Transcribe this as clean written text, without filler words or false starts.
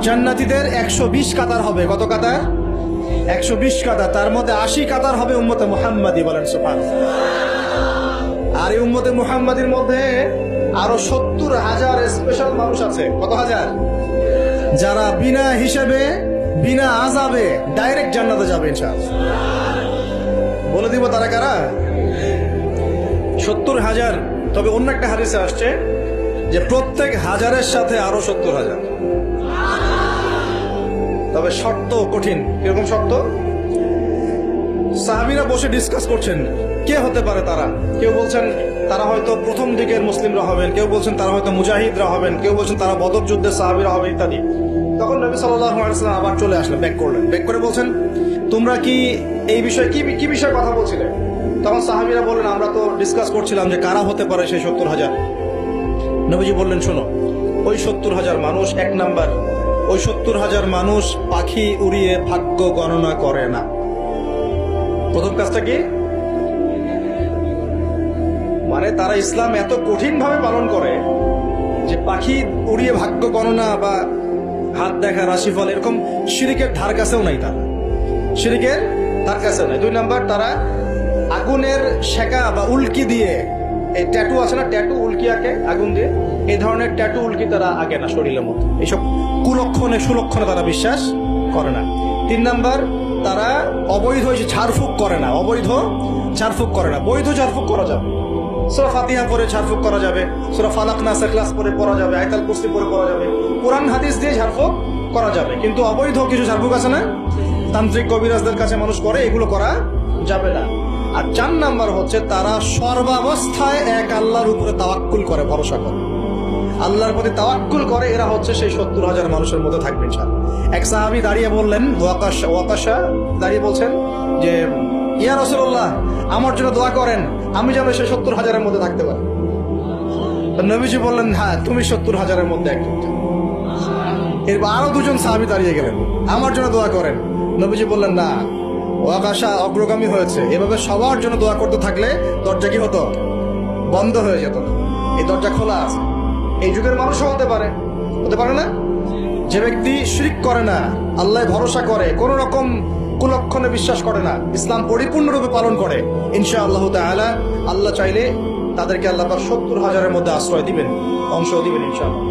জান্নাতীদের 120 কাতার হবে। কত কাতার? 120 কাতার। তার মধ্যে 80 কাতার হবে উম্মতে মুহাম্মাদি। বলেন সুবহানাল্লাহ। আর এই উম্মতে মুহাম্মাদির মধ্যে আরো 70,000 স্পেশাল মানুষ আছে। কত হাজার? যারা বিনা হিসেবে বিনা আযাবে ডাইরেক্ট জান্নাতে যাবে ইনশাআল্লাহ। বলে দিব তারা কারা? 70,000। তবে অন্য একটা হাদিসে আসছে যে প্রত্যেক হাজারের সাথে আরো 70,000। তবে শর্ত কঠিন। কিরকম শর্ত? সাহাবীরা বসে ডিসকাস করছেন কে হতে পারে তারা। কেউ বলছেন তারা হয়তো প্রথম দিকের মুসলিমরা হবেন, কেউ বলছেন তারা হয়তো মুজাহিদরা হবেন, কেউ বলছেন তারা বদর যুদ্ধের সাহাবীরা হবে ইত্যাদি। তখন নবী সাল্লাল্লাহু আলাইহি ওয়াসাল্লাম আবার চলে আসলেন, ব্যাক করলেন। ব্যাক করে বলছেন তোমরা কি এই বিষয়ে কি বিষয়ে কথা বলছিলে? তখন সাহাবীরা বললেন আমরা তো ডিসকাস করছিলাম যে কারা হতে পারে সেই 70,000। নবীজি বললেন শোনো, ওই 70,000 মানুষ, এক নাম্বার, ওই 70,000 মানুষ পাখি উড়িয়ে ভাগ্য গণনা করে না। প্রথম কাজটা কি? মানে তারা ইসলাম এত কঠিন ভাবে পালন করে যে পাখি উড়িয়ে ভাগ্য গণনা বা হাত দেখা রাশিফল এরকম শিরিকের ধার কাছেও নাই। তারা শিরিকের ধার কাছেও নাই। দুই নাম্বার, তারা আগুনের শেখা বা উল্কি দিয়ে, এই ট্যাটু আছে না, ট্যাটু উল্কি আঁকে আগুন দিয়ে, এই ধরনের ট্যাটু উল্কি তারা আঁকে না শরীরের মধ্যে। এইসব কুলক্ষণে সুলক্ষণে তারা বিশ্বাস করে না। তিন নাম্বার, তারা অবৈধ ঝাড়ফুঁক করে না। অবৈধ ঝাড়ফুঁক করে না। বৈধ ঝাড়ফুঁক করা যাবে। সূরা ফাতিহা পড়ে ঝাড়ফুঁক করা যাবে, সূরা ফালাক নাস ইখলাস পড়ে পড়া যাবে, আয়াতুল কুরসি পড়ে পড়া যাবে, কোরআন হাদিস দিয়ে ঝাড়ফুঁক করা যাবে। কিন্তু অবৈধ কিছু ঝাড়ফুঁক আছে না, তান্ত্রিক কবিরাজদের কাছে মানুষ করে, এগুলো করা যাবে না। আর 4 নাম্বার হচ্ছে তারা সর্বাবস্থায় এক আল্লাহর উপরে তাওয়াক্কুল করে, ভরসা করে, আল্লাহর প্রতি তাওয়াক্কুল করে। এরা হচ্ছে সেই 70,000 মানুষের মধ্যে থাকবে ইনশাআল্লাহ। এক সাহাবী দাঁড়িয়ে বললেন, ওয়াকাশা দাঁড়িয়ে বলছেন যে ইয়া রাসূলুল্লাহ, আমার জন্য দোয়া করেন, আমি যেন সেই 70,000-এর মধ্যে থাকতে পারি। নবীজি বললেন হ্যাঁ, তুমি 70,000-এর মধ্যে একজন। এরপর আরো 2জন সাহাবী দাঁড়িয়ে গেলেন, আমার জন্য দোয়া করেন। নবীজি বললেন না, ওয়াকাশা অগ্রগামী হয়েছে। এভাবে সবার জন্য দোয়া করতে থাকলে দরজা কি হতো? বন্ধ হয়ে যেত। এই দরজা খোলা আছে। এই যুগের মানুষও হতে পারে না? যে ব্যক্তি শিরক করে না, আল্লাহ ভরসা করে, কোন রকম কুলক্ষণে বিশ্বাস করে না, ইসলাম পরিপূর্ণরূপে পালন করে, ইনশাআল্লাহ তাআলা আল্লাহ চাইলে তাদেরকে আল্লাহ 70,000-এর মধ্যে আশ্রয় দিবেন, অংশ দিবেন ইনশাআল্লাহ।